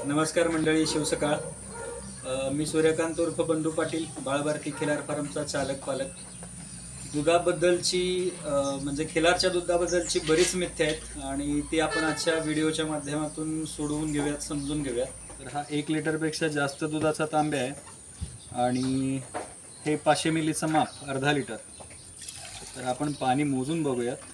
नमस्कार मंडळी, शिवसकाळ. मी सूर्यकांत उर्फ बंधू पाटील, बाळभारती खिलार फार्मचा चालक पालक. दुधाबद्दलची म्हणजे खिलारच्या दुधाबद्दलची बरीच मिथ्या आहेत आणि ती आपण आजच्या व्हिडिओच्या माध्यमातून सोडवून घेऊयात, समजून घेऊयात. तर हा 1 लिटरपेक्षा जास्त दुधाचा तांब्या आहे आणि हे 500 मिलीचं माप, अर्धा लिटर. तर आपण पाणी मोजून बघूयात.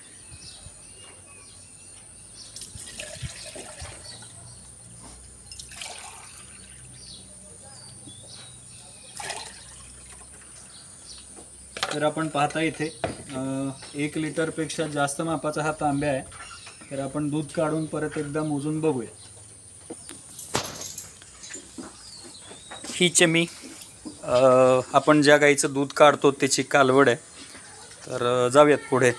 तर आपण पाहता इथे 1 लिटरपेक्षा जास्त मापाचा हा तांब्या आहे. तर आपण दूध काढून परत एकदा मोजून बघूया. ही चमी आपण ज्या गाईचं दूध काढतो त्याची कालवड आहे. तर जाऊयात पुढे.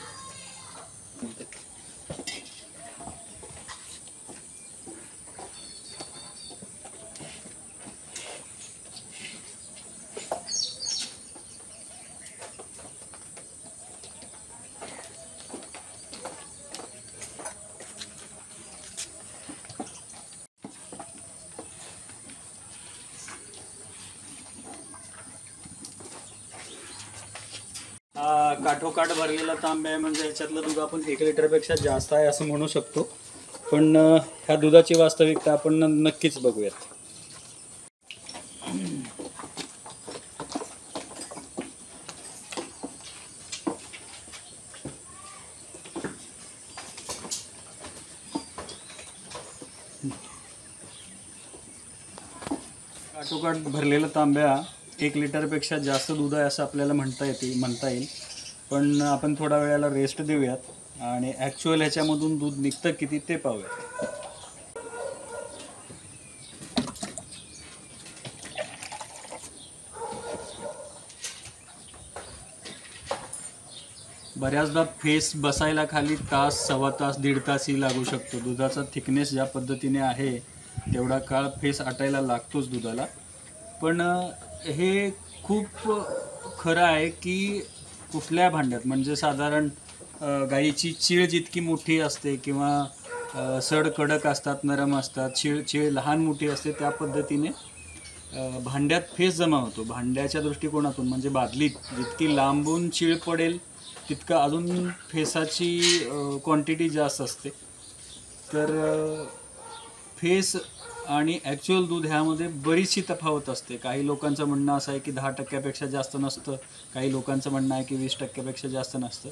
काठोकाठ भरलेला तांब्या आहे, म्हणजे याच्यातलं दूध आपण 1 लिटरपेक्षा जास्त आहे असं म्हणू शकतो. पण ह्या दुधाची वास्तविकता आपण नक्कीच बघूयात. काठोकाठ भरलेला तांब्या 1 लिटरपेक्षा जास्त दूध आहे असं आपल्याला म्हणता येईल. पण आपण थोडा वेळाला रेस्ट देऊयात आणि ॲक्च्युअल ह्याच्यामधून दूध निघतं किती ते पाहूयात. बऱ्याचदा फेस बसायला खाली तास, सव्वा तास, 1.5 तासही लागू शकतो. दुधाचा थिकनेस ज्या पद्धतीने आहे तेवढा काळ फेस आटायला लागतोच दुधाला. पण हे खूप खरं आहे की कुठल्या भांड्यात, म्हणजे साधारण गाईची चीळ जितकी मोठी असते किंवा सड कडक असतात, नरम असतात, चीळ लहान मोठी असते, त्या पद्धतीने भांड्यात फेस जमा होतो. भांड्याच्या दृष्टिकोनातून म्हणजे बादलीत जितकी लांबून चीळ पडेल तितकं अजून फेसाची क्वांटिटी जास्त असते. तर फेस आणि ॲक्च्युअल दूध ह्यामध्ये बरीचशी तफावत असते. काही लोकांचं म्हणणं असं आहे की 10% जास्त नसतं, काही लोकांचं म्हणणं आहे की 20% जास्त नसतं.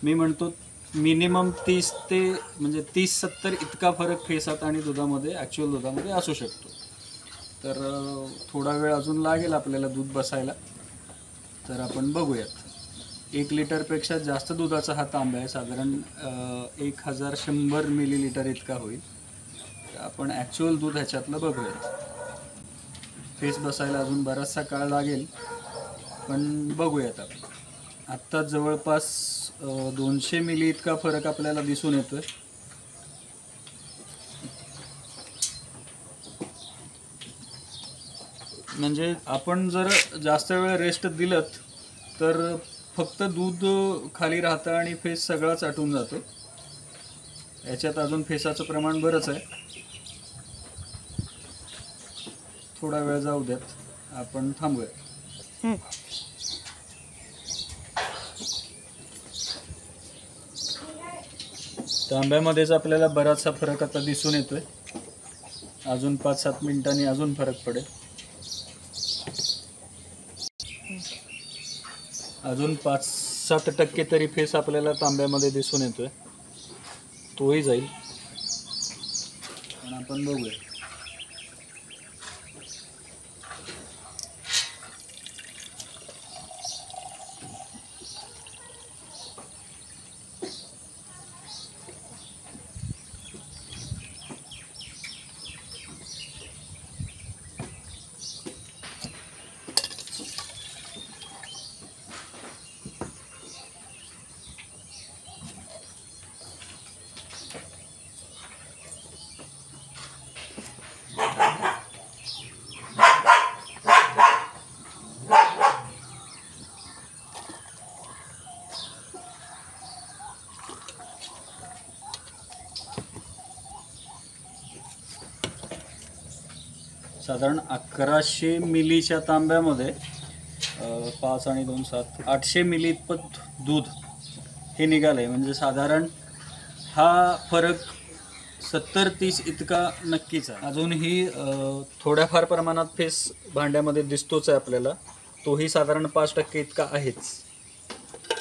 मी म्हणतो मिनिमम 30-70 इतका फरक फेसात आणि दुधामध्ये, ॲक्च्युअल दुधामध्ये असू शकतो. तर थोडा वेळ अजून लागेल आपल्याला दूध बसायला. तर आपण बघूयात. 1 लिटरपेक्षा जास्त दुधाचा हा तांब्या आहे, साधारण 1100 मिलीलिटर इतका होईल. आपण ॲक्च्युअल दूध ह्याच्यातलं बघूयात. फेस बसायला अजून बराचसा काळ लागेल, पण बघूयात आपण. आत्ता जवळपास 200 मिली इतका फरक आपल्याला दिसून येतोय. म्हणजे आपण जर जास्त वेळ रेस्ट दिलं तर फक्त दूध खाली राहतं आणि फेस सगळाच आटून जातो. याच्यात अजून फेसाचं प्रमाण बरंच आहे. थोडा वेळ जाऊ द्यात, आपण थांबूया. तांब्यामध्येच आपल्याला बराचसा फरक आता दिसून येतोय. अजून 5-7 मिनिटांनी अजून फरक पडेल. अजून 5-7% तरी फेस आपल्याला तांब्यामध्ये दिसून येतोय. तोही जाईल, पण आपण बघूया. साधारण 1100 मिलीच्या तांब्यामध्ये 5 आणि 2 7 800 मिली इतपत दूध हे निघालं आहे. म्हणजे साधारण हा फरक 70-30 इतका नक्कीच आहे. अजूनही थोड्याफार प्रमाणात फेस भांड्यामध्ये दिसतोच आहे आपल्याला, तोही साधारण 5% इतका आहेच.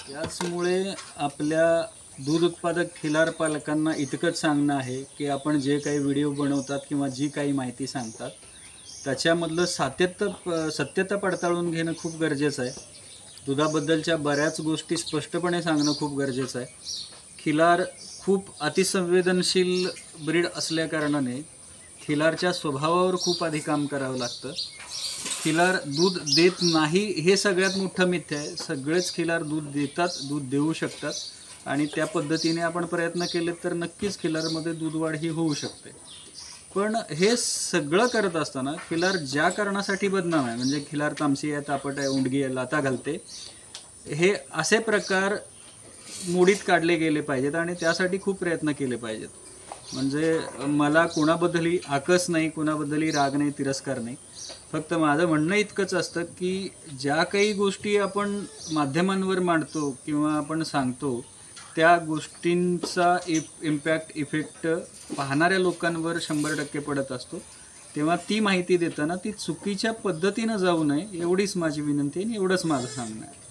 त्याचमुळे आपल्या दूध उत्पादक खिलार पालकांना इतकंच सांगणं आहे की आपण जे काही व्हिडिओ बनवतात किंवा जी काही माहिती सांगतात त्याच्यामधलं सत्यता पडताळून घेणं खूप गरजेचं आहे. दुधाबद्दलच्या बऱ्याच गोष्टी स्पष्टपणे सांगणं खूप गरजेचं आहे. खिलार खूप अतिसंवेदनशील ब्रीड असल्याकारणाने खिलारच्या स्वभावावर खूप आधी काम करावं लागतं. खिलार दूध देत नाही हे सगळ्यात मोठं मिथ्य आहे. सगळेच खिलार दूध देतात, दूध देऊ शकतात आणि त्या पद्धतीने आपण प्रयत्न केले तर नक्कीच खिलारमध्ये दूधवाढ ही होऊ शकते. पण हे सगळं करत असताना खिलार ज्या कारणासाठी बदनाम आहे, म्हणजे खिलार तामसी आहे, तापट आहे, उंडगी आहे, लाथा घालते, हे असे प्रकार मोडीत काढले गेले पाहिजेत आणि त्यासाठी खूप प्रयत्न केले पाहिजेत. म्हणजे मला कोणाबद्दलही आकस नाही, कोणाबद्दलही राग नाही, तिरस्कार नाही. फक्त माझं म्हणणं इतकंच असतं की ज्या काही गोष्टी आपण माध्यमांवर मांडतो किंवा आपण सांगतो त्या गोष्टींचा इफेक्ट पाहणाऱ्या लोकांवर 100% पडत असतो. तेव्हा ती माहिती देताना ती चुकीच्या पद्धतीनं जाऊ नये एवढीच माझी विनंती आहे आणि एवढंच माझं सांगणं आहे.